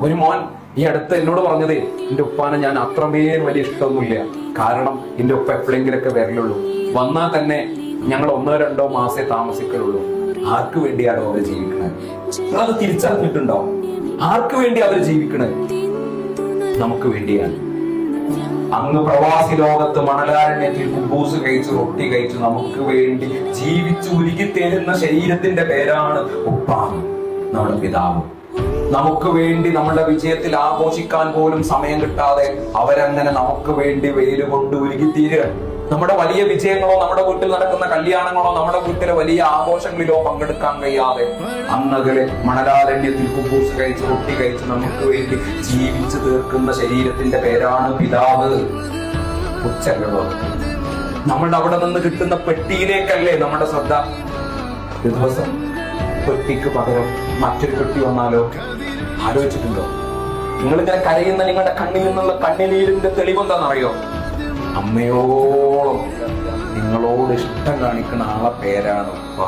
ഒരു മോൻ ഈ അടുത്ത് എന്നോട് പറഞ്ഞത്, എന്റെ ഉപ്പാനെ ഞാൻ അത്രമേൽ വലിയ ഇഷ്ടമൊന്നുമില്ല, കാരണം എന്റെ ഉപ്പ എപ്പോഴെങ്കിലൊക്കെ വരലുള്ളൂ, വന്നാൽ തന്നെ ഞങ്ങൾ 1-2 മാസേ താമസിക്കലുള്ളൂ. ആർക്ക് വേണ്ടിയാണോ അവര് ജീവിക്കണത്? അത് തിരിച്ചറിഞ്ഞിട്ടുണ്ടോ? ആർക്ക് വേണ്ടി അവര് ജീവിക്കണത്? നമുക്ക് വേണ്ടിയാണ്. അങ്ങ് പ്രവാസി ലോകത്ത് മണലാരണ്യത്തിൽ കുബൂസ് കഴിച്ച് റൊട്ടി കഴിച്ച് നമുക്ക് വേണ്ടി ജീവിച്ച് ഉരുകി തരുന്ന ശരീരത്തിന്റെ പേരാണ് ഉപ്പ, നമ്മുടെ പിതാവ്. നമുക്ക് വേണ്ടി നമ്മുടെ വിജയത്തിൽ ആഘോഷിക്കാൻ പോലും സമയം കിട്ടാതെ അവരങ്ങനെ നമുക്ക് വേണ്ടി വെയിൽ കൊണ്ട് ഉരുകി തീരുക. നമ്മുടെ വലിയ വിജയങ്ങളോ, നമ്മുടെ വീട്ടിൽ നടക്കുന്ന കല്യാണങ്ങളോ, നമ്മുടെ വീട്ടിലെ വലിയ ആഘോഷങ്ങളിലോ പങ്കെടുക്കാൻ കഴിയാതെ അങ്ങകലെ മണലാരണ്യത്തിൽ കുബൂസ് കഴിച്ച് റൊട്ടി കഴിച്ച് നമുക്ക് വേണ്ടി ജീവിച്ചു തീർക്കുന്ന ശരീരത്തിന്റെ പേരാണ് പിതാവ്. ഉച്ചകളോ നമ്മളുടെ അവിടെ നിന്ന് കിട്ടുന്ന പെട്ടിയിലേക്കല്ലേ നമ്മുടെ ശ്രദ്ധ? ഒരു ദിവസം പെട്ടിക്ക് പകരം മറ്റൊരു പെട്ടി വന്നാലോ? ആലോചിച്ചിട്ടുണ്ടോ? നിങ്ങളിങ്ങനെ കരയുന്ന നിങ്ങളുടെ കണ്ണിൽ നിന്നുള്ള കണ്ണുനീരിന്റെ തെളിവെന്താണെന്നറിയോ? അമ്മയോളം നിങ്ങളോട് ഇഷ്ടം കാണിക്കുന്ന ആളെ പേരാണ് ഉപ്പ.